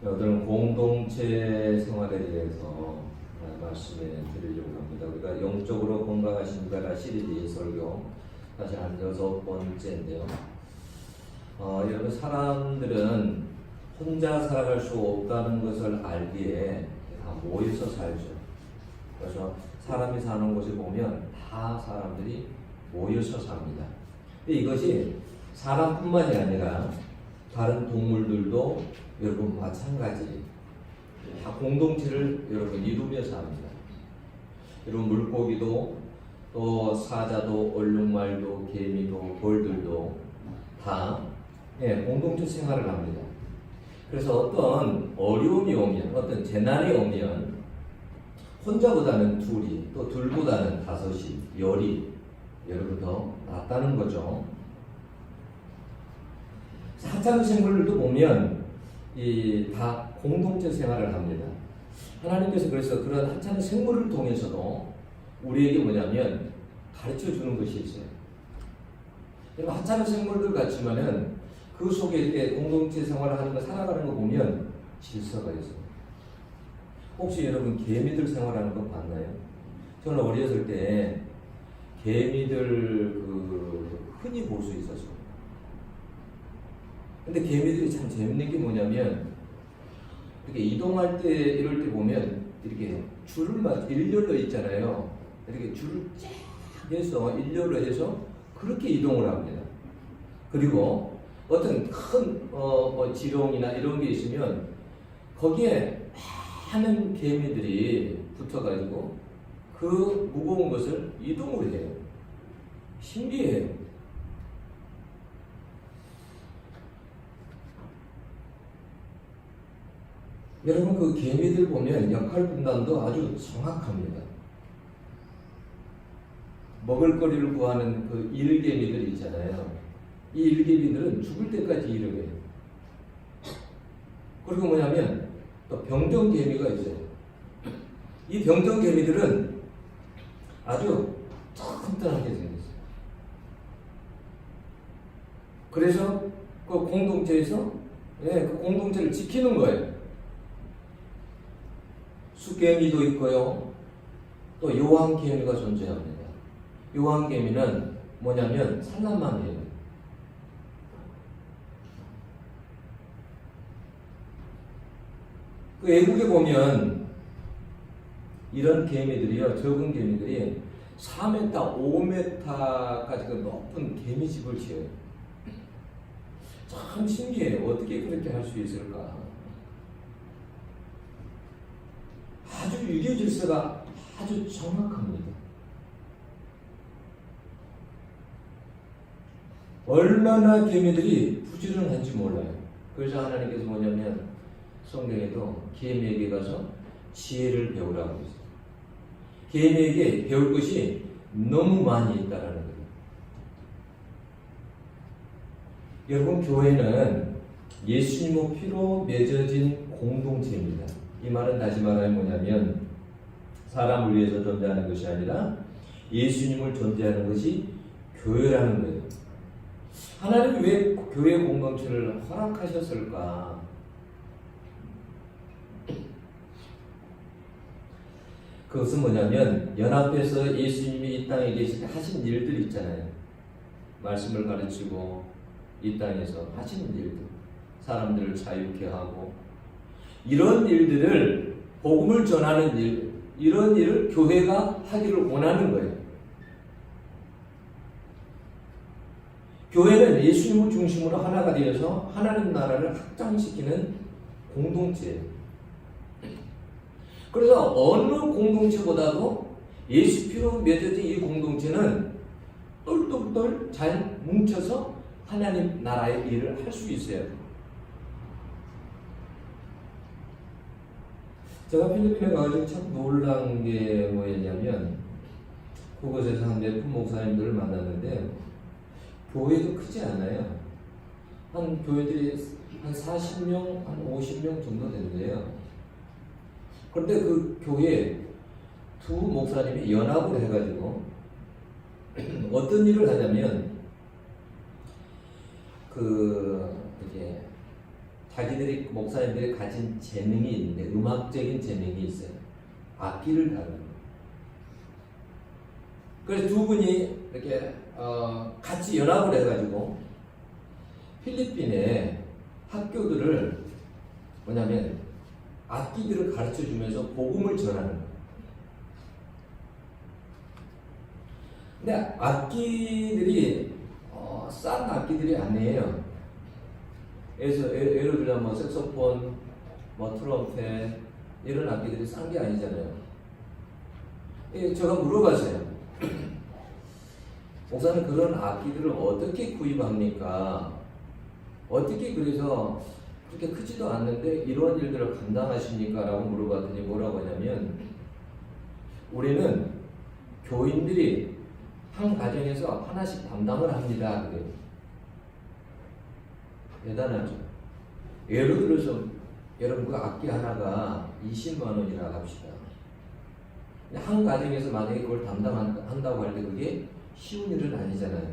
오늘은 공동체 생활에 대해서 말씀해 드리려고 합니다. 우리가 영적으로 건강하신 자라 시리즈 설교 다시 한 6번째인데요. 여러분, 사람들은 혼자 살아갈 수 없다는 것을 알기에 다 모여서 살죠. 그래서 사람이 사는 곳에 보면 다 사람들이 모여서 삽니다. 근데 이것이 사람뿐만이 아니라 다른 동물들도 여러분 마찬가지 다 공동체를 여러분 이루면서 합니다. 여러분, 물고기도 또 사자도 얼룩말도 개미도 벌들도 다 공동체 생활을 합니다. 그래서 어떤 어려움이 오면, 어떤 재난이 오면 혼자보다는 둘이, 또 둘보다는 다섯이, 열이 여러분 더 낫다는 거죠. 하찮은 생물들도 보면 다 공동체 생활을 합니다. 하나님께서 그래서 그런 하찮은 생물을 통해서도 우리에게 뭐냐면 가르쳐 주는 것이 있어요. 하찮은 생물들 같지만은 그 속에 이렇게 공동체 생활을 하는 거, 살아가는 거 보면 질서가 있어요. 혹시 여러분 개미들 생활하는 거 봤나요? 저는 어렸을 때 개미들 흔히 볼 수 있었어요. 근데 개미들이 참 재밌는 게 뭐냐면, 이렇게 이동할 때, 이럴 때 보면, 이렇게 줄을 일렬로 있잖아요. 이렇게 줄을 쫙 해서, 일렬로 해서, 그렇게 이동을 합니다. 그리고 어떤 큰, 지렁이나 이런 게 있으면, 거기에 많은 개미들이 붙어가지고, 그 무거운 것을 이동을 해요. 신기해요. 여러분, 그 개미들 보면 역할 분담도 아주 정확합니다. 먹을거리를 구하는 그 일개미들 있잖아요. 이 일개미들은 죽을 때까지 일을 해요. 그리고 뭐냐면 또 병정개미가 있어요. 이 병정개미들은 아주 튼튼하게 생겼어요. 그래서 그 공동체에서 그 공동체를 지키는 거예요. 숫개미도 있고요. 또 여왕개미가 존재합니다. 여왕개미는 뭐냐면 산란만 해요. 그 외국에 보면 이런 개미들이요, 적은 개미들이 4m, 5m까지 그 높은 개미집을 지어요. 참 신기해요. 어떻게 그렇게 할 수 있을까? 아주 유교 질서가 아주 정확합니다. 얼마나 개미들이 부지런한지 몰라요. 그래서 하나님께서 뭐냐면 성경에도 개미에게 가서 지혜를 배우라고 했어요. 개미에게 배울 것이 너무 많이 있다라는 거예요. 여러분, 교회는 예수님의 피로 맺어진 공동체입니다. 이 말은 다시 말하면 뭐냐면 사람을 위해서 존재하는 것이 아니라 예수님을 존재하는 것이 교회라는 거예요. 하나님이 왜 교회 공동체를 허락하셨을까? 그것은 뭐냐면 연합해서 예수님이 이 땅에 계실 때 하신 일들 있잖아요. 말씀을 가르치고 이 땅에서 하시는 일들, 사람들을 자유케 하고, 이런 일들을, 복음을 전하는 일, 이런 일을 교회가 하기를 원하는 거예요. 교회는 예수님을 중심으로 하나가 되어서 하나님 나라를 확장시키는 공동체예요. 그래서 어느 공동체보다도 예수 피로 맺어진 이 공동체는 똘똘똘 잘 뭉쳐서 하나님 나라의 일을 할 수 있어요. 제가 필리핀에 가서 참 놀란 게 뭐였냐면, 그곳에서 한 몇 분 목사님들을 만났는데 교회도 크지 않아요. 한 교회들이 한 40명, 한 50명 정도 되는데요. 그런데 그 교회에 두 목사님이 연합을 해가지고 어떤 일을 하냐면, 이제 자기들이 목사님들이 가진 재능이 있는데 음악적인 재능이 있어요. 악기를 다루는 거예요. 그래서 두 분이 이렇게 같이 연합을 해가지고 필리핀의 학교들을 뭐냐면 악기들을 가르쳐 주면서 복음을 전하는 거예요. 근데 악기들이 싼 악기들이 아니에요. 예를 들면 뭐 색소폰, 뭐 트럼펫 이런 악기들이 싼 게 아니잖아요. 제가 물어봤어요. 목사는 그런 악기들을 어떻게 구입합니까? 어떻게 그래서 그렇게 크지도 않는데 이런 일들을 감당하십니까? 라고 물어봤더니 뭐라고 하냐면 우리는 교인들이 한 가정에서 하나씩 담당을 합니다. 그래요. 대단하죠. 예를 들어서 여러분 그 악기 하나가 20만 원이라 합시다. 한 가정에서 만약에 그걸 담당한다고 할 때 그게 쉬운 일은 아니잖아요.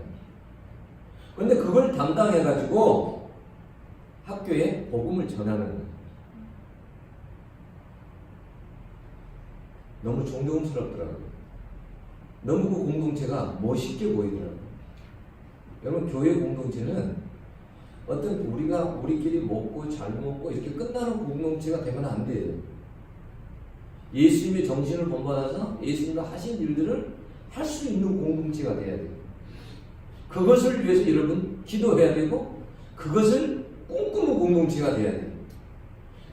그런데 그걸 담당해가지고 학교에 복음을 전하는 거예요. 너무 존경스럽더라고요. 너무 그 공동체가 멋있게 보이더라고요. 여러분 교회 공동체는 어떤 우리끼리 먹고 잘 먹고 이렇게 끝나는 공동체가 되면 안 돼요. 예수님의 정신을 본받아서 예수님이 하신 일들을 할 수 있는 공동체가 돼야 돼요. 그것을 위해서 여러분 기도해야 되고 그것을 꿈꾸는 공동체가 돼야 돼요.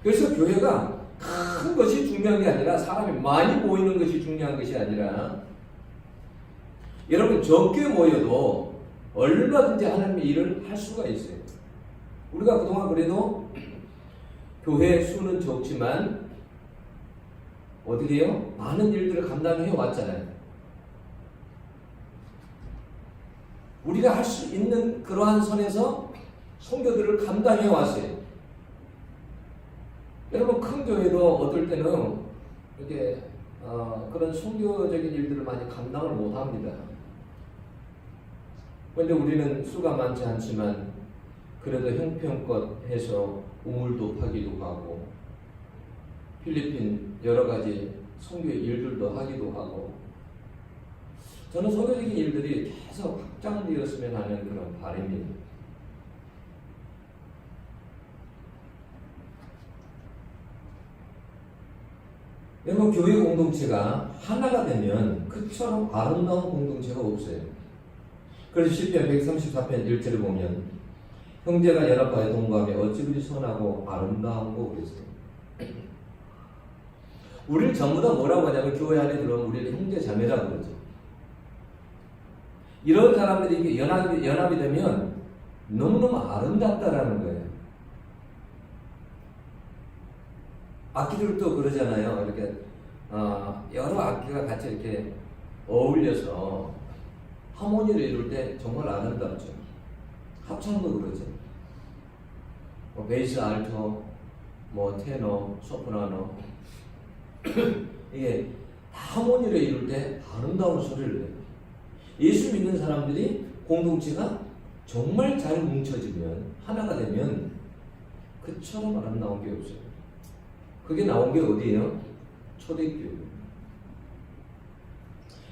그래서 교회가 큰 것이 중요한 게 아니라 사람이 많이 모이는 것이 중요한 것이 아니라 여러분 적게 모여도 얼마든지 하나님의 일을 할 수가 있어요. 우리가 그동안 그래도 교회 수는 적지만 어떻게 해요? 많은 일들을 감당해 왔잖아요. 우리가 할 수 있는 그러한 선에서 선교들을 감당해 왔어요. 여러분 큰 교회도 어떨 때는 이렇게 그런 선교적인 일들을 많이 감당을 못 합니다. 그런데 우리는 수가 많지 않지만 그래도 형편껏 해서 우물도 파기도 하고 필리핀 여러 가지 선교 일들도 하기도 하고 저는 선교적인 일들이 계속 확장되었으면 하는 그런 바람입니다. 여러분 교회 공동체가 하나가 되면 그처럼 아름다운 공동체가 없어요. 그래서 시편 134편 1절을 보면 형제가 연합하여 동거하며 어찌 그리 선하고 아름다운고 그랬어요. 우리를 전부 다 뭐라고 하냐면 교회 안에 들어오면 우리를 형제 자매라고 그러죠. 이런 사람들이 이렇게 연합이 되면 너무너무 아름답다라는 거예요. 악기들도 그러잖아요. 이렇게 여러 악기가 같이 이렇게 어울려서 하모니를 이룰 때 정말 아름답죠. 합창도 그러죠. 뭐 베이스, 알토, 뭐 테너, 소프라노 이게 다 하모니를 이룰 때 아름다운 소리를 내요. 예수 믿는 사람들이 공동체가 정말 잘 뭉쳐지면 하나가 되면 그처럼 아름다운 게 없어요. 그게 나온 게 어디예요? 초대교회.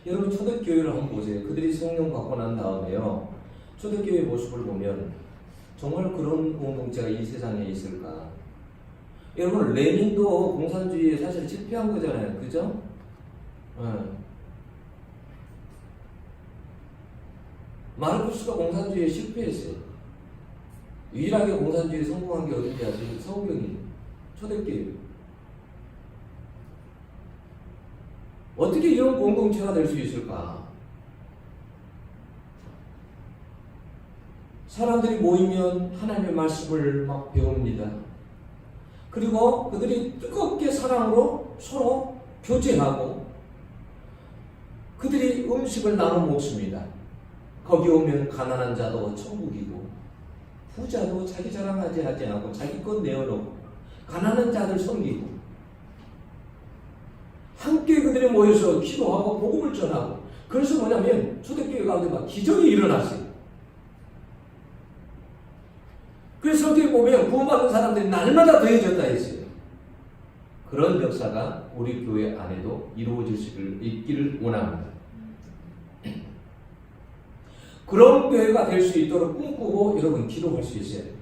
여러분 초대교회를 한번 보세요. 그들이 성령 받고 난 다음에요. 초대교회 모습을 보면 정말 그런 공동체가 이 세상에 있을까? 여러분 레닌도 공산주의에 사실 실패한 거잖아요. 그죠? 마르쿠스가 공산주의에 실패했어요. 유일하게 공산주의에 성공한 게 어딘지 아세요? 성경이 초대교회. 어떻게 이런 공동체가 될 수 있을까? 사람들이 모이면 하나님의 말씀을 막 배웁니다. 그리고 그들이 뜨겁게 사랑으로 서로 교제하고 그들이 음식을 나눠 먹습니다. 거기 오면 가난한 자도 천국이고 부자도 자기 자랑하지 않고 자기 것 내어놓고 가난한 자들 섬기고 함께 그들이 모여서 기도하고 복음을 전하고 그래서 뭐냐면 초대교회 가운데 막 기적이 일어났어요. 그래서 어떻게 보면 구원받은 사람들이 날마다 더해졌다 했어요. 그런 역사가 우리 교회 안에도 이루어질 수 있기를 원합니다. 그런 교회가 될 수 있도록 꿈꾸고 여러분 기도할 수 있어요.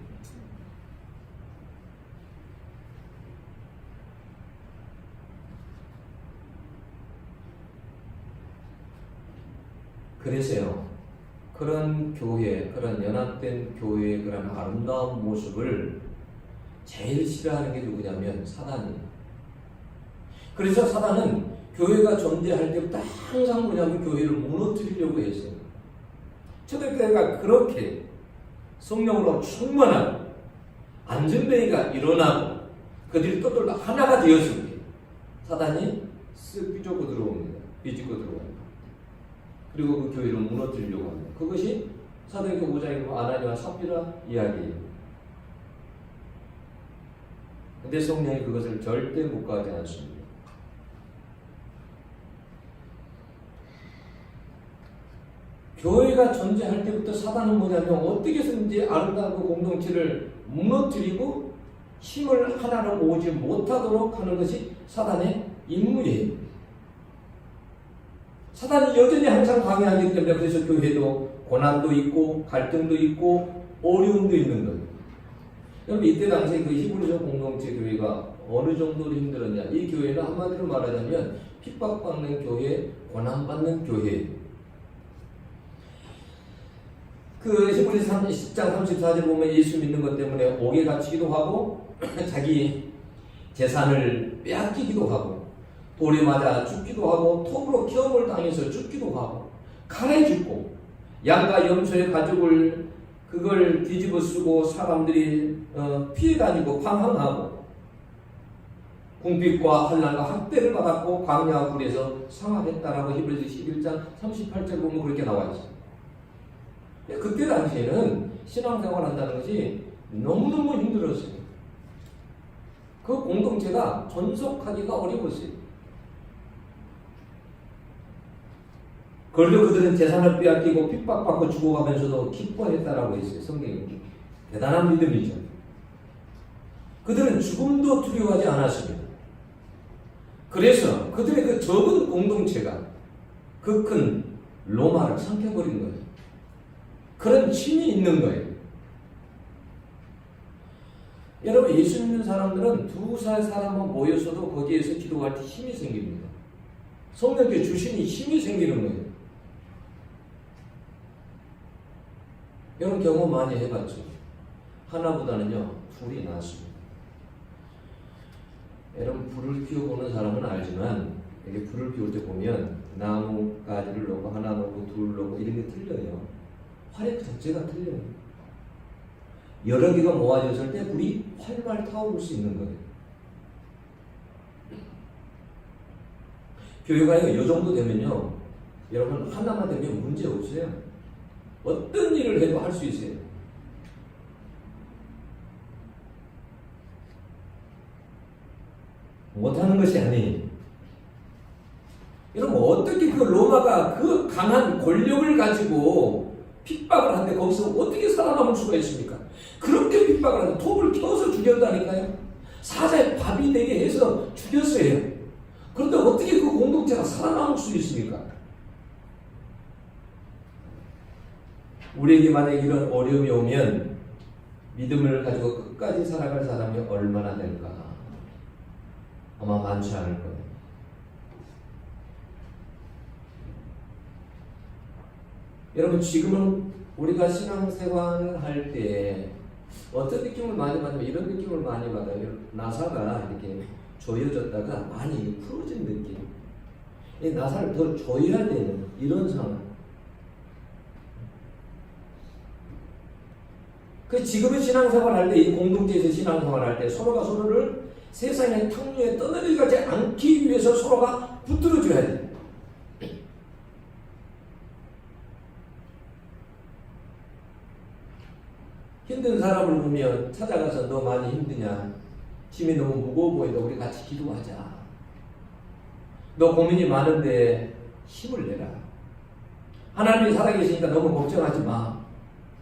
그래서요, 그런 교회, 그런 연합된 교회의 그런 아름다운 모습을 제일 싫어하는 게 누구냐면 사단이에요. 그래서 사단은 교회가 존재할 때부터 항상 뭐냐면 교회를 무너뜨리려고 했어요. 초대교회가 그렇게 성령으로 충만하고 안전뱅이가 일어나고 그들이 또돌 하나가 되었을 때 사단이 쓱 비집고 들어옵니다. 비집고 들어옵니다. 그리고 그 교회를 무너뜨리려고 합니다. 그것이 사도행전 5장의 아나니와 삽비라 이야기예요. 근데 성령이 그것을 절대 묵과하지 않습니다. 교회가 존재할 때부터 사단은 뭐냐면 어떻게 해서든지 아름다운 그 공동체를 무너뜨리고 힘을 하나로 모으지 못하도록 하는 것이 사단의 임무예요. 사단이 여전히 항상 방해하기 때문에 그래서 교회도 고난도 있고 갈등도 있고 어려움도 있는 거예요. 여러분 이때 당시에 그 히브리서 공동체 교회가 어느 정도로 힘들었냐. 이 교회는 한마디로 말하자면 핍박받는 교회, 고난받는 교회예요. 그 히브리서 10장 34절 보면 예수 믿는 것 때문에 옥에 갇히기도 하고 자기 재산을 빼앗기기도 하고 돌에 맞아 죽기도 하고 톱으로 기업을 당해서 죽기도 하고 칼에 죽고 양과 염소의 가죽을 그걸 뒤집어 쓰고 사람들이 피해 다니고 방황하고 궁핍과 환난과 학대를 받았고 광야와 굴에서 생활했다라고 히브리서 11장 38절 보면 그렇게 나와 있어요. 그때 당시에는 신앙생활 한다는 것이 너무너무 힘들었어요. 그 공동체가 존속하기가 어려웠어요. 그래도 그들은 재산을 빼앗기고 핍박받고 죽어가면서도 기뻐했다라고 했어요. 성경이. 대단한 믿음이죠. 그들은 죽음도 두려워하지 않았습니다. 그래서 그들의 그 적은 공동체가 그 큰 로마를 삼켜버린 거예요. 그런 힘이 있는 거예요. 여러분 예수 믿는 사람들은 두살 사람만 모여서도 거기에서 기도할 때 힘이 생깁니다. 성령께 주시니 힘이 생기는 거예요. 여러분 경험 많이 해봤죠? 하나보다는요 둘이 낫습니다. 여러분 불을 피워보는 사람은 알지만 이게 불을 피울 때 보면 나무 가지를 놓고 하나 놓고 둘 놓고 이런 게 틀려요. 활의 자체가 틀려요. 여러 개가 모아졌을 때 불이 활발 타오를 수 있는 거예요. 교회가 이 정도 되면요, 여러분 하나만 되면 문제 없어요. 어떤 일을 해도 할 수 있어요. 못하는 것이 아니에요. 여러분 어떻게 그 로마가 그 강한 권력을 가지고 핍박을 하는데 거기서 어떻게 살아남을 수가 있습니까? 그렇게 핍박을 하는데 톱을 켜서 죽였다니까요. 사자의 밥이 되게 해서 죽였어요. 그런데 어떻게 그 공동체가 살아남을 수 있습니까? 우리에게 만약 이런 어려움이 오면 믿음을 가지고 끝까지 살아갈 사람이 얼마나 될까? 아마 많지 않을 거예요. 여러분 지금은 우리가 신앙생활을 할 때 어떤 느낌을 많이 받냐면 이런 느낌을 많이 받아요. 나사가 이렇게 조여졌다가 많이 풀어진 느낌. 이 나사를 더 조여야 되는 이런 상황. 그 지금의 신앙생활 할 때, 이 공동체에서 신앙생활 할 때 서로가 서로를 세상의 탕류에 떠내려가지 않기 위해서 서로가 붙들어줘야 돼. 힘든 사람을 보면 찾아가서 너 많이 힘드냐? 힘이 너무 무거워 보인다. 우리 같이 기도하자. 너 고민이 많은데 힘을 내라. 하나님이 살아계시니까 너무 걱정하지 마.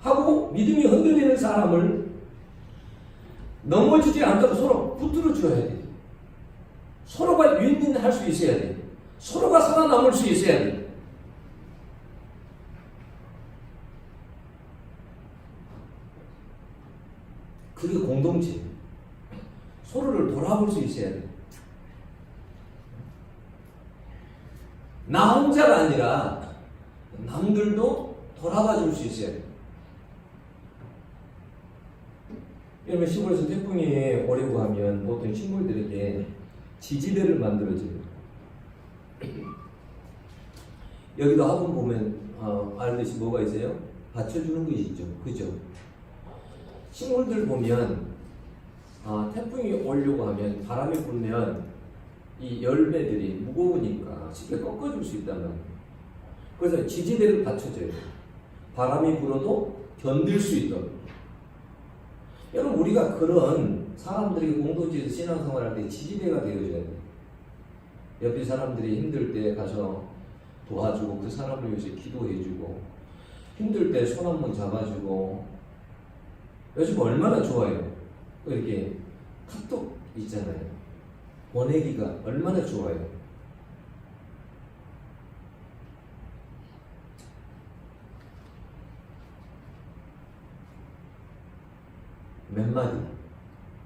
하고 믿음이 흔들리는 사람을 넘어지지 않도록 서로 붙들어 줘야 돼. 서로가 윈윈할 수 있어야 돼. 서로가 살아남을 수 있어야 돼. 그게 공동체. 서로를 돌아볼 수 있어야 돼. 나 혼자가 아니라 남들도 돌아봐 줄 수 있어야 돼. 여러분, 시골에서 태풍이 오려고 하면 보통 식물들에게 지지대를 만들어줘요. 여기도 화분 보면 알듯이 뭐가 있어요? 받쳐주는 것이 있죠. 그죠? 식물들 보면 태풍이 오려고 하면, 바람이 불면 이 열매들이 무거우니까 쉽게 꺾어줄 수 있단 말이에요. 그래서 지지대를 받쳐줘요. 바람이 불어도 견딜 수 있도록. 여러분, 우리가 그런 사람들이 공동체에서 신앙생활할 때 지지대가 되어줘야 돼요. 옆에 사람들이 힘들 때 가서 도와주고, 그 사람을 위해서 기도해주고, 힘들 때 손 한번 잡아주고. 요즘 얼마나 좋아요. 이렇게 카톡 있잖아요. 보내기가 얼마나 좋아요. 몇 마디.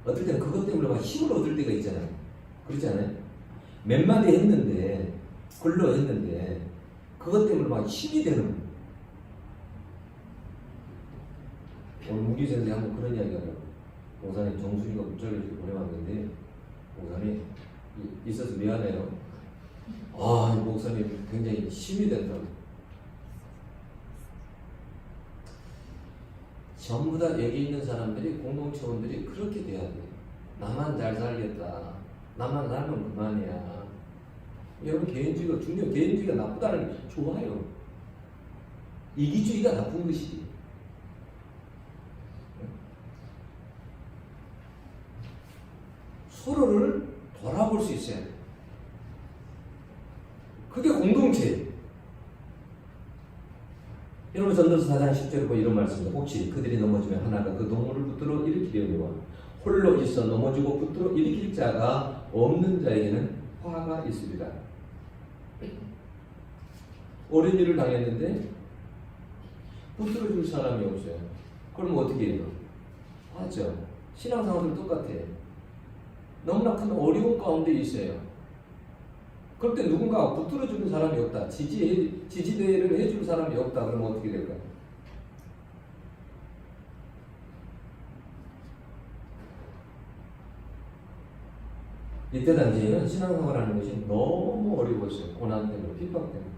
어떨 때는 그것 때문에 막 힘을 얻을 때가 있잖아요. 그렇지 않아요? 몇 마디 했는데, 글로 했는데, 그것 때문에 막 힘이 되는 거예요. 오늘 무기 선생님 한번 그런 이야기 하더라고요. 목사님, 정순이가 문자를 이렇게 보내왔는데, 목사님, 있어서 미안해요. 목사님 굉장히 힘이 된다고. 전부 다 여기 있는 사람들이, 공동체원들이 그렇게 돼야 돼. 나만 잘 살겠다. 나만 살면 그만이야. 여러분, 개인주의가 중요해요. 개인주의가 나쁘다는 게 좋아요. 이기주의가 나쁜 것이지. 서로를 돌아볼 수 있어야 돼. 그게 공동체예요. 여러분, 전도서 4장 10절에 보면 이런 말씀입니다. 혹시 그들이 넘어지면 하나가 그 동물을 붙들어 일으키려니와 홀로 있어 넘어지고 붙들어 일으킬 자가 없는 자에게는 화가 있으리라. 어린 일을 당했는데 붙들어 줄 사람이 없어요. 그럼 어떻게 해요? 맞죠? 신앙생활도 똑같아요. 너무나 큰 어려운 가운데 있어요. 그럴 때 누군가 붙들어주는 사람이 없다. 지지대를 해줄 사람이 없다. 그러면 어떻게 될까요? 이때 당시에는 신앙생활하는 것이 너무 어려웠어요. 고난 때문에, 핍박 때문에.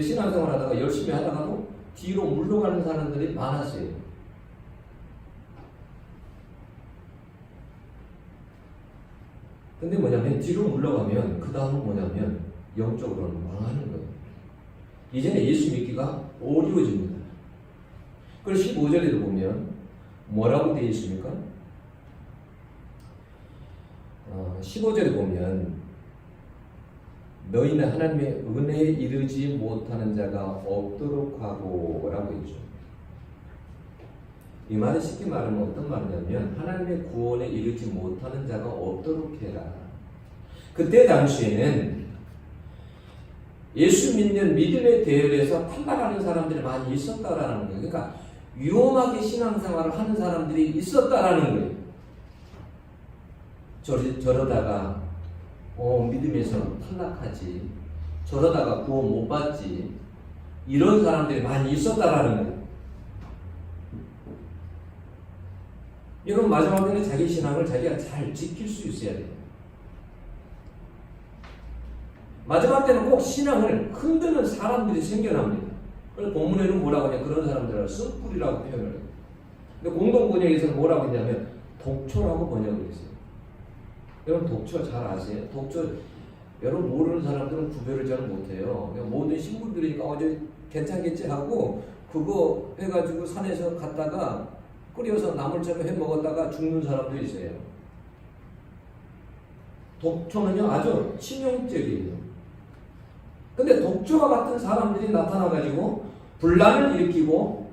신앙생활 하다가 열심히 하다가도 뒤로 물러가는 사람들이 많았어요. 근데 뭐냐면, 뒤로 물러가면 그 다음은 뭐냐면 영적으로는 망하는 거예요. 이제는 예수 믿기가 어려워집니다. 그래서 15절에도 보면 뭐라고 되어 있습니까? 15절에 보면 너희는 하나님의 은혜에 이르지 못하는 자가 없도록 하고 라고 있죠. 이 말이 쉽게 말하면 어떤 말이냐면, 하나님의 구원에 이르지 못하는 자가 없도록 해라. 그때 당시에는 예수 믿는 믿음의 대열에서 탈락하는 사람들이 많이 있었다라는 거예요. 그러니까 위험하게 신앙생활을 하는 사람들이 있었다라는 거예요. 저러다가 믿음에서 탈락하지, 저러다가 구원 못 받지, 이런 사람들이 많이 있었다라는 거예요. 여러분, 마지막에는 자기 신앙을 자기가 잘 지킬 수 있어야 돼요. 마지막 때는 꼭 신앙을 흔드는 사람들이 생겨납니다. 그래서 본문에는 뭐라고 하냐, 그런 사람들을 쓱불이라고 표현을 해요. 근데 공동 번역에서는 뭐라고 했냐면 독초라고 번역을 했어요. 여러분, 독초 잘 아세요? 독초, 여러분 모르는 사람들은 구별을 잘 못해요. 모든 신분들이니까 어제 괜찮겠지 하고 그거 해가지고 산에서 갔다가 끓여서 나물처럼 해 먹었다가 죽는 사람도 있어요. 독초는요, 아주 치명적이에요. 근데 독초와 같은 사람들이 나타나가지고 분란을 일으키고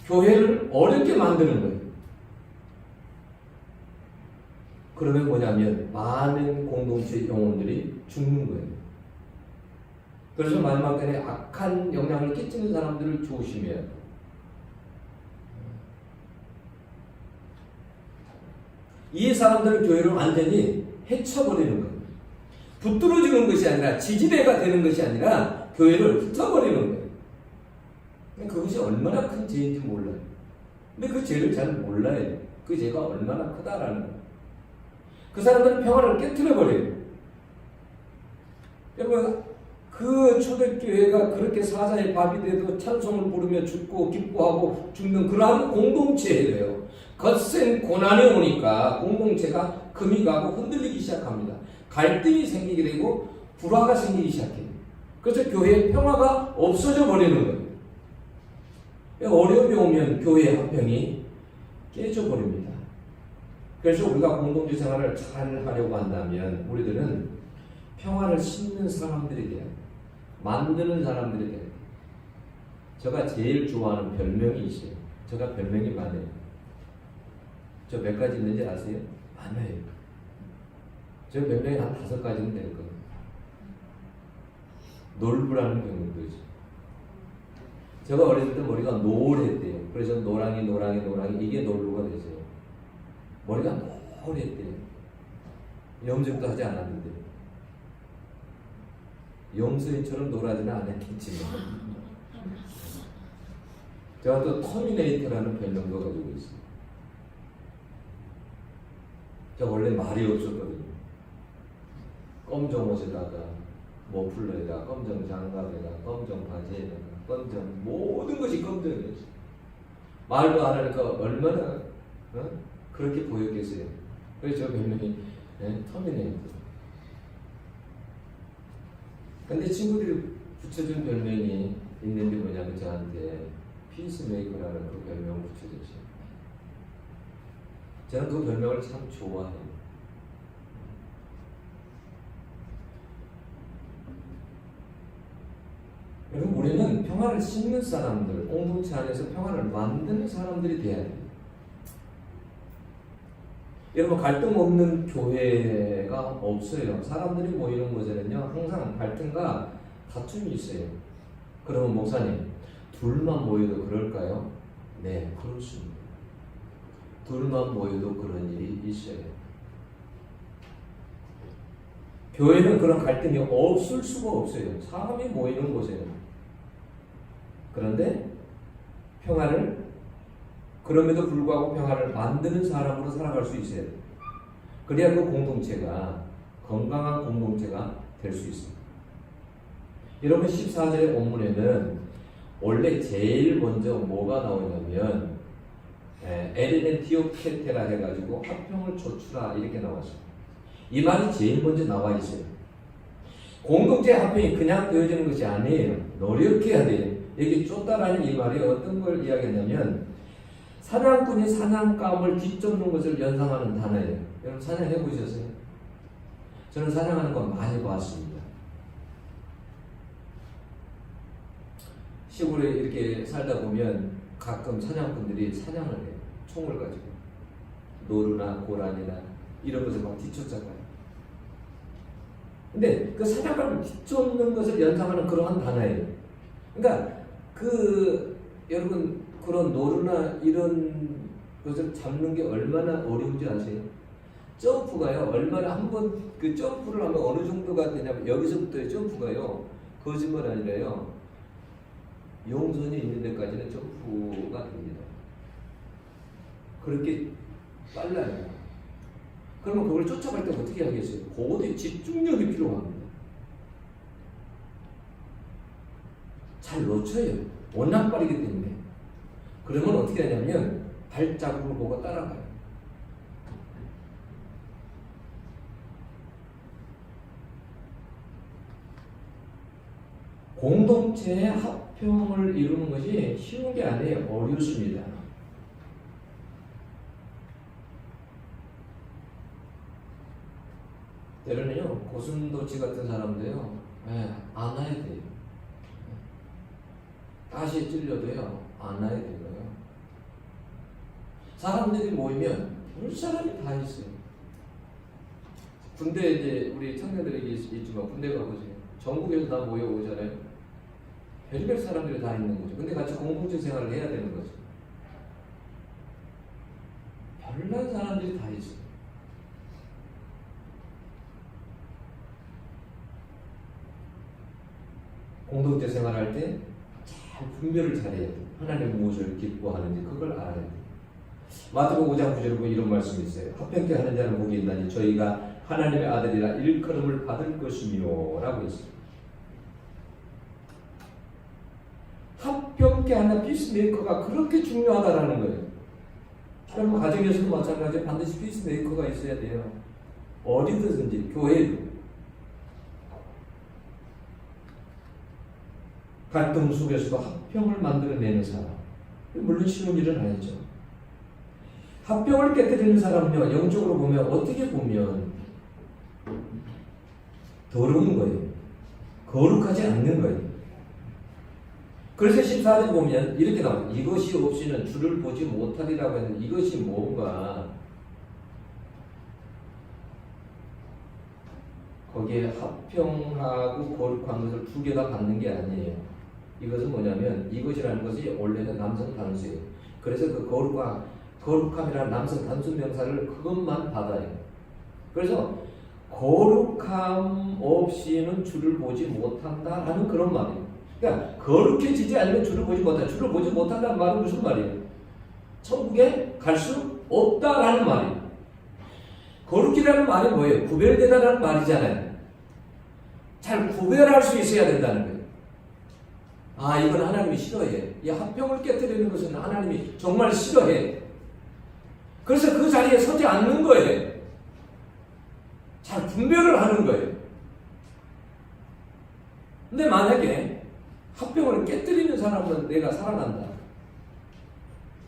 교회를 어렵게 만드는 거예요. 그러면 뭐냐면 많은 공동체 영혼들이 죽는 거예요. 그래서 마지막에 악한 영향을 끼치는 사람들을 조심해야 돼요. 이 사람들을 교회를 완전히 해쳐버리는 거예요. 붙들어주는 것이 아니라 지지대가 되는 것이 아니라 교회를 흩어버리는 거예요. 그것이 얼마나 큰 죄인지 몰라요. 근데 그 죄를 잘 몰라요. 그 죄가 얼마나 크다라는 거예요. 그 사람들은 평화를 깨트려버려요. 여러분, 그 초대교회가 그렇게 사자의 밥이 돼도 찬송을 부르며 죽고 기뻐하고 죽는 그러한 공동체예요. 거센 고난이 오니까 공동체가 금이 가고 흔들리기 시작합니다. 갈등이 생기게 되고 불화가 생기기 시작해요. 그래서 교회의 평화가 없어져 버리는 거예요. 어려움이 오면 교회의 화평이 깨져 버립니다. 그래서 우리가 공동체 생활을 잘 하려고 한다면 우리들은 평화를 심는 사람들이 돼야 돼요. 만드는 사람들이 돼야 돼요. 제가 제일 좋아하는 별명이 있어요. 제가 별명이 많아요. 저 몇 가지 있는지 아세요? 많아요. 저 별명이 한 5가지는 될 거예요. 놀부라는 별명도 있어요. 제가 어렸을 때 머리가 노랬대요. 그래서 노랑이 이게 놀부가 됐어요. 머리가 노랬대요. 염색도 하지 않았는데 염소인처럼 노라지는 않았겠지만 제가 또 터미네이터라는 별명도 가지고 있어요. 제가 원래 말이 없었거든요. 검정 옷에다가 머플러에다가 검정 장갑에다가 검정 바지에다가 검정 모든 것이 검정이었어요. 말도 안 하니까 얼마나 그렇게 보였겠어요. 그래서 저 별명이 터미네이터. 근데 친구들이 붙여준 별명이 있는데 뭐냐면 저한테 피스메이커라는 그 별명을 붙여줬어요. 저는 그 별명을 참 좋아해요. 여러분, 우리는 평화를 심는 사람들, 공동체 안에서 평화를 만드는 사람들이 돼야 돼요. 여러분, 갈등 없는 교회가 없어요. 사람들이 모이는 곳에는요, 항상 갈등과 다툼이 있어요. 그러면 목사님, 둘만 모여도 그럴까요? 네, 그렇습니다. 둘만 모여도 그런 일이 있어요. 교회는 그런 갈등이 없을 수가 없어요. 사람이 모이는 곳이에요. 그런데 평화를, 그럼에도 불구하고 평화를 만드는 사람으로 살아갈 수 있어요. 그래야 그 공동체가 건강한 공동체가 될 수 있습니다. 여러분, 14절의 본문에는 원래 제일 먼저 뭐가 나오냐면 에르넨 디오케테라 해가지고 화평을 조추라 이렇게 나왔어요. 이 말이 제일 먼저 나와 있어요. 공동체 화평이 그냥 되어지는 것이 아니에요. 노력해야 돼요. 여기 쫓다라는 이 말이 어떤 걸 이야기하냐면 사냥꾼이 사냥감을 뒤쫓는 것을 연상하는 단어예요. 여러분, 사냥해 보셨어요? 저는 사냥하는 거 많이 봤습니다. 시골에 이렇게 살다 보면 가끔 사냥꾼들이 사냥을 해요. 총을 가지고 노루나 고라니나 이런 것을 막 뒤쫓아가요. 근데 그 사냥감을 뒤쫓는 것을 연상하는 그러한 단어예요. 그러니까 여러분, 그런 노루나 이런 것을 잡는 게 얼마나 어려운지 아세요? 점프가요, 얼마나 한번 그 점프를 하면 어느 정도가 되냐면 여기서부터의 점프가요, 거짓말 아니라요, 용선이 있는 데까지는 점프가 됩니다. 그렇게 빨라요. 그러면 그걸 쫓아갈 때 어떻게 하겠어요? 고도의 집중력이 필요합니다. 잘 놓쳐요. 워낙 빠르기 때문에. 그러면 어떻게 하냐면 발자국을 보고 따라가요. 공동체의 합평을 이루는 것이 쉬운 게 아니에요. 어렵습니다. 때로는요, 고슴도치 같은 사람도요, 안아야 돼요. 가시에 찔려도요, 안아야 되고요. 사람들이 모이면 볼 사람이 다 있어요. 군대 이제 우리 청년들에게 있지만 군대 가보세요. 전국에서 다 모여오잖아요. 별별 사람들이 다 있는 거죠. 근데 같이 공동체 생활을 해야 되는 거죠. 별난 사람들이 다 있어요. 공동체 생활할 때 잘 분별을 잘해야 돼요. 하나님 무엇을 기뻐하는지 그걸 알아야 돼요. 마태복음 5장 9절에 보면 이런 말씀이 있어요. 합평케 하는 자는 복이 있나니 저희가 하나님의 아들이라 일컬음을 받을 것이며 라고 했어요. 합평케 하는 피스메이커가 그렇게 중요하다라는 거예요. 여러분 가정에서도 마찬가지로 반드시 피스메이커가 있어야 돼요. 어디든지 교회도. 갈등 속에서도 합평을 만들어내는 사람. 물론 쉬운 일은 아니죠. 합평을 깨뜨리는 사람은요, 영적으로 보면 어떻게 보면 더러운 거예요. 거룩하지 않는 거예요. 그래서 14절에 보면 이렇게 나와요. 이것이 없이는 주를 보지 못하리라고 했는데 이것이 뭔가 거기에 합평하고 거룩한 것을 두 개 다 받는 게 아니에요. 이것은 뭐냐면 이것이라는 것이 원래는 남성 단수예요. 그래서 그 거룩함이라는 남성 단수 명사를 그것만 받아요. 그래서 거룩함 없이는 주를 보지 못한다라는 그런 말이에요. 그러니까 거룩해지지 않으면 주를 보지 못한다. 주를 보지 못한다는 말은 무슨 말이에요? 천국에 갈 수 없다라는 말이에요. 거룩이라는 말이 뭐예요? 구별되다라는 말이잖아요. 잘 구별할 수 있어야 된다는 거예요. 아, 이건 하나님이 싫어해. 이 합평을 깨뜨리는 것은 하나님이 정말 싫어해. 그래서 그 자리에 서지 않는 거예요. 잘 분별을 하는 거예요. 근데 만약에 합평을 깨뜨리는 사람은 내가 살아난다.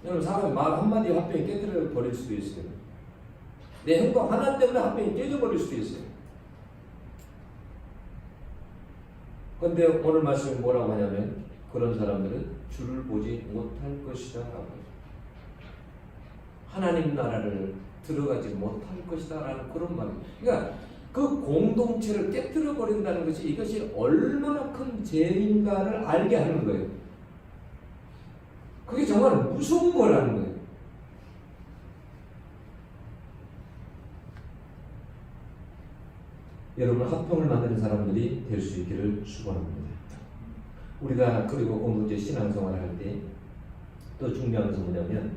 여러분, 사람이 말 한마디 합평이 깨뜨려 버릴 수도 있어요. 내 행동 하나 때문에 합평이 깨져버릴 수도 있어요. 근데 오늘 말씀이 뭐라고 하냐면 그런 사람들은 주를 보지 못할 것이다 라고 하나님 나라를 들어가지 못할 것이다 라는 그런 말이에요. 그러니까 그 공동체를 깨뜨려 버린다는 것이 이것이 얼마나 큰 죄인가를 알게 하는 거예요. 그게 정말 무서운 거라는 거예요. 여러분, 합평을 만드는 사람들이 될 수 있기를 축원합니다. 우리가 그리고 공동체 신앙생활을 할 때 또 중요한 것은 뭐냐면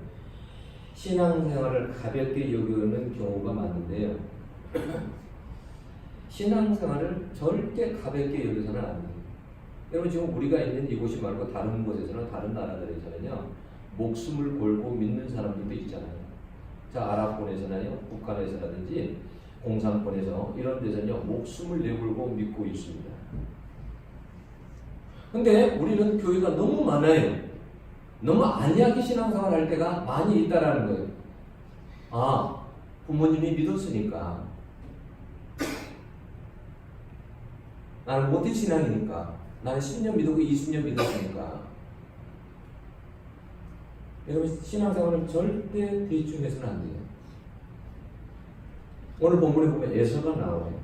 신앙생활을 가볍게 여기는 경우가 많은데요. 신앙생활을 절대 가볍게 여기서는 안 돼요. 여러분, 지금 우리가 있는 이곳이 말고 다른 곳에서는, 다른 나라들에서는요, 목숨을 걸고 믿는 사람들도 있잖아요. 자, 아랍권에서는요, 북한에서라든지 공산권에서 이런 데서는요, 목숨을 내걸고 믿고 있습니다. 근데 우리는 교회가 너무 많아요. 너무 안이하게 신앙생활 할 때가 많이 있다라는 거예요. 아, 부모님이 믿었으니까. 나는 모태 신앙이니까. 나는 10년 믿었고 20년 믿었으니까. 여러분, 신앙생활은 절대 대충 해서는 안 돼요. 오늘 본문에 보면 에서가 나와요.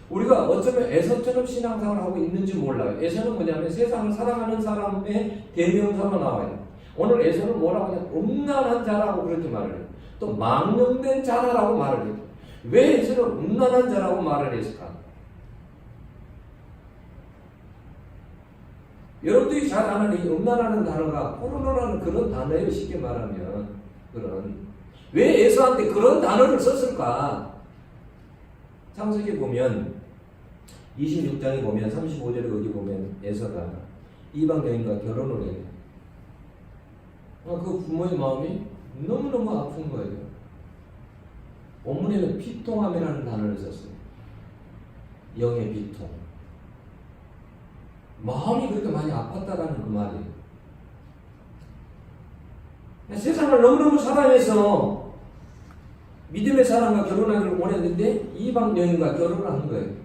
우리가 어쩌면 에서처럼 신앙생활을 하고 있는지 몰라요. 에서는 뭐냐면 세상을 사랑하는 사람의 대명사가 나와요. 오늘 에서는 뭐라고 하냐? 음란한 자라고 그렇게 말을 해요. 또 망령된 자라고 말을 해요. 왜 에서는 음란한 자라고 말을 했을까? 여러분들이 잘 아는 이 음란하는 단어가 포르노라는 그런 단어예요. 쉽게 말하면. 왜 에서한테 그런 단어를 썼을까? 창세기 보면 26장에 보면 35절에 거기 보면 에서가 이방 여인과 결혼을 해요. 그 부모의 마음이 너무너무 아픈 거예요. 원문에는 비통함이라는 단어를 썼어요. 영의 비통. 마음이 그렇게 많이 아팠다라는 그 말이에요. 세상을 너무너무 사랑해서 믿음의 사람과 결혼하기를 원했는데 이방 여인과 결혼을 한 거예요.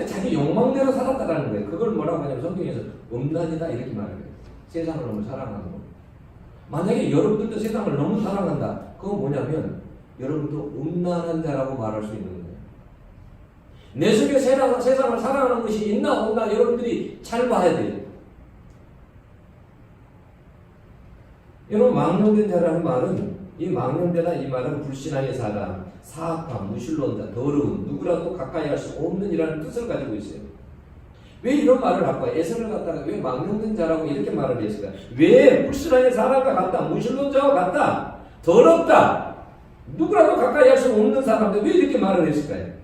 자기 욕망대로 살았다라는 거예요. 그걸 뭐라고 하냐면 성경에서 음란이다 이렇게 말해요. 세상을 너무 사랑하는 거. 만약에 여러분들도 세상을 너무 사랑한다. 그건 뭐냐면 여러분도 음란한 자라고 말할 수 있는 거예요. 내 속에 세상을 살아가는 것이 있나 없나 여러분들이 잘 봐야 돼요. 여러분, 망령된 자라는 말은, 이 망령되다 이 말은 불신앙의 사람, 사악한, 무신론자, 더러운, 누구라도 가까이 할 수 없는 이라는 뜻을 가지고 있어요. 왜 이런 말을 할까요? 에서를 갖다가 왜 망령된 자라고 이렇게 말을 했을까요? 왜 불신앙의 사람과 같다, 무신론자와 같다, 더럽다, 누구라도 가까이 할 수 없는 사람인데 왜 이렇게 말을 했을까요?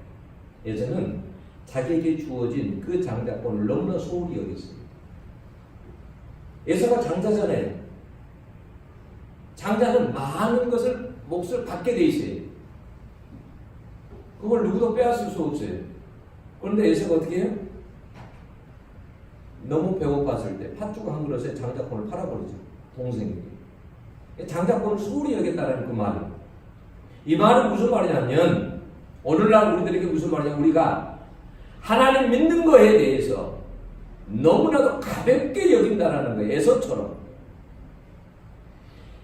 예전은 자기에게 주어진 그 장자권을 너무나 소홀히 여겼어요. 에서가 장자잖아요. 장자는 많은 것을 몫을 받게 돼 있어요. 그걸 누구도 빼앗을 수 없어요. 그런데 에서가 어떻게 해요? 너무 배고팠을 때 팥죽 한 그릇에 장자권을 팔아버리죠. 동생에게. 장자권을 소홀히 여겼다는 그 말은. 이 말은 무슨 말이냐면 오늘날 우리들에게 무슨 말이냐, 우리가 하나님 믿는 거에 대해서 너무나도 가볍게 여긴다라는 거예요. 에서처럼.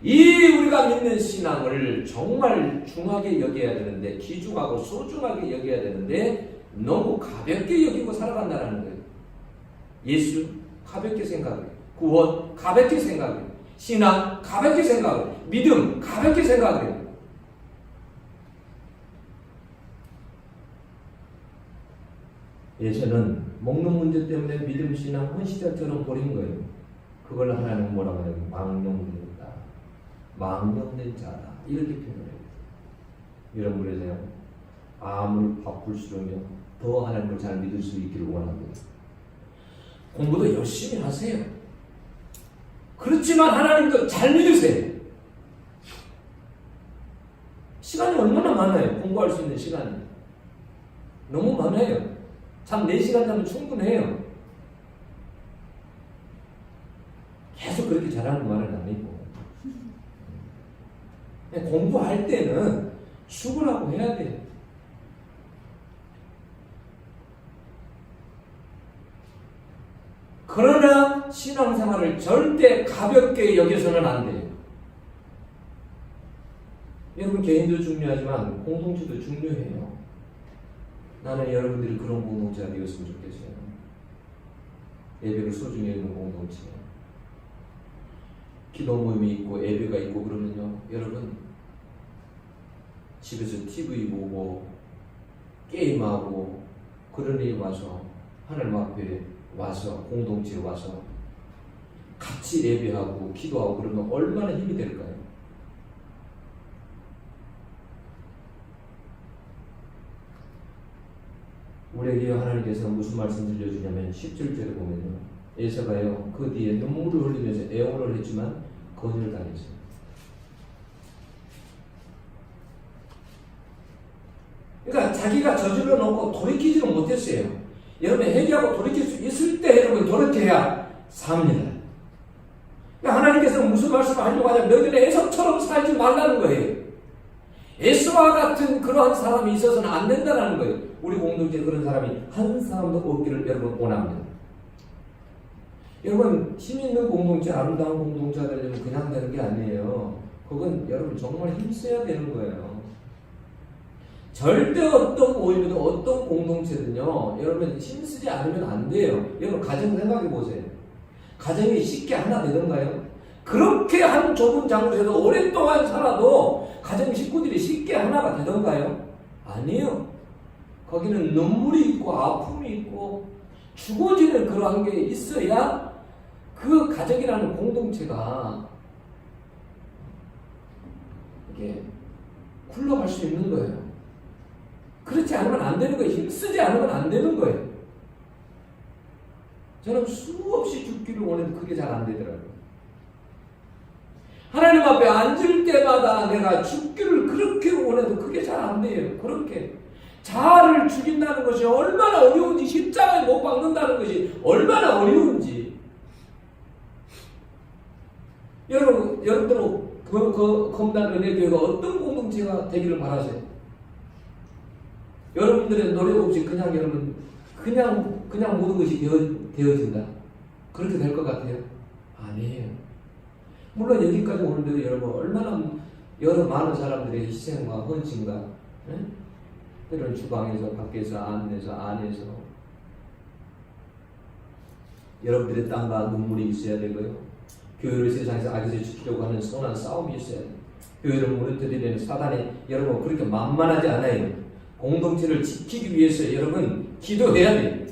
이 우리가 믿는 신앙을 정말 중하게 여겨야 되는데, 귀중하고 소중하게 여겨야 되는데 너무 가볍게 여기고 살아간다는 거예요. 예수 가볍게 생각해요. 구원 가볍게 생각해요. 신앙 가볍게 생각해요. 믿음 가볍게 생각해요. 예전은 먹는 문제 때문에 믿음, 신앙, 헌시자처럼 버린 거예요. 그걸 하나님은 뭐라고 해요? 망령되었다. 망령된 자다. 이렇게 표현해요. 여러분, 그래서요, 아무리 바쁠수록요, 더 하나님을 잘 믿을 수 있기를 원합니다. 공부도 열심히 하세요. 그렇지만 하나님도 잘 믿으세요. 시간이 얼마나 많아요. 공부할 수 있는 시간이 너무 많아요. 잠 4시간 자면 충분해요. 계속 그렇게 잘하는 말은 아니고, 공부할 때는 죽으라고 해야 돼요. 그러나 신앙생활을 절대 가볍게 여겨서는 안 돼요. 여러분, 개인도 중요하지만 공동체도 중요해요. 나는 여러분들이 그런 공동체가 되었으면 좋겠어요. 예배를 소중히 여기는 공동체. 기도 모임이 있고 예배가 있고 그러면요, 여러분 집에서 TV 보고 게임하고 그러니 와서 하나님 앞에 와서 공동체에 와서 같이 예배하고 기도하고 그러면 얼마나 힘이 될까요? 우리에게 하나님께서 무슨 말씀 들려주냐면 17절에 보면요, 에서가요 그 뒤에 눈물을 흘리면서 애원을 했지만 거절당했어요. 그러니까 자기가 저질러 놓고 돌이키지는 못했어요. 여러분, 회개하고 돌이킬 수 있을 때 여러분 돌이켜야 삽니다. 그러니까 하나님께서는 무슨 말씀을 하려고 하냐면 너희들은 에서처럼 살지 말라는 거예요. 에서와 같은 그러한 사람이 있어서는 안 된다는 거예요. 우리 공동체에 그런 사람이 한 사람도 없기를 여러분 원합니다. 여러분, 힘 있는 공동체, 아름다운 공동체가 되려면 그냥 되는 게 아니에요. 그건 여러분 정말 힘써야 되는 거예요. 절대 어떤 모임이든 어떤 공동체든요, 여러분 힘쓰지 않으면 안 돼요. 여러분, 가정 생각해 보세요. 가정이 쉽게 하나 되던가요? 그렇게 한 좁은 장소에서 오랫동안 살아도 가정 식구들이 쉽게 하나가 되던가요? 아니에요. 거기는 눈물이 있고 아픔이 있고 죽어지는 그러한 게 있어야 그 가정이라는 공동체가 이게 굴러갈 수 있는 거예요. 그렇지 않으면 안 되는 거예요. 힘쓰지 않으면 안 되는 거예요. 저는 수없이 죽기를 원해도 그게 잘 안 되더라고요. 하나님 앞에 앉을 때마다 내가 죽기를 그렇게 원해도 그게 잘 안 돼요. 그렇게 자아를 죽인다는 것이 얼마나 어려운지, 십자가에 못 박는다는 것이 얼마나 어려운지. 여러분들은 검단 은혜교회가 어떤 공동체가 되기를 바라세요? 여러분들의 노력 없이 그냥 여러분 그냥 모든 것이 되어진다. 그렇게 될 것 같아요? 아니에요. 물론 여기까지 오는데도 여러분 얼마나 여러 많은 사람들의 희생과 헌신과 때로는 주방에서 밖에서 안에서 여러분들의 땀과 눈물이 있어야 되고요. 교회를 세상에서 악에서 지키려고 하는 선한 싸움이 있어야 돼요. 교회를 무너뜨리려는 사단이 여러분 그렇게 만만하지 않아요. 공동체를 지키기 위해서 여러분 기도해야 돼요.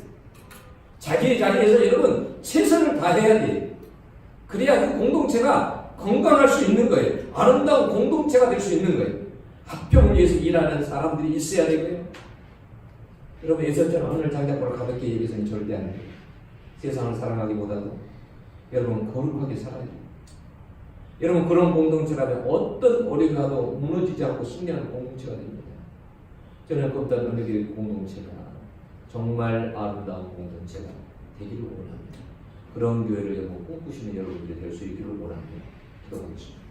자기의 자리에서 여러분 최선을 다해야 돼요. 그래야 그 공동체가 건강할 수 있는 거예요. 아름다운 공동체가 될 수 있는 거예요. 합병을 위해서 일하는 사람들이 있어야 되고요. 여러분 예전처럼 오늘 장작보를 가볍게 얘기해서는 절대 안 돼요. 세상을 사랑하기보다도 여러분 거룩하게 살아야 돼요. 여러분 그런 공동체라면 어떤 어려움도 무너지지 않고 승리하는 공동체가 됩니다. 저는 어떤 어느 교회 공동체가 정말 아름다운 공동체가 되기를 원합니다. 그런 교회를 여러분 꿈꾸시는 여러분들이 될 수 있기를 원합니다. 기도하겠습니다.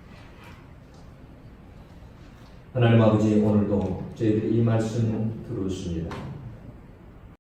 하나님 아버지, 오늘도 저희들이 이 말씀 들었습니다.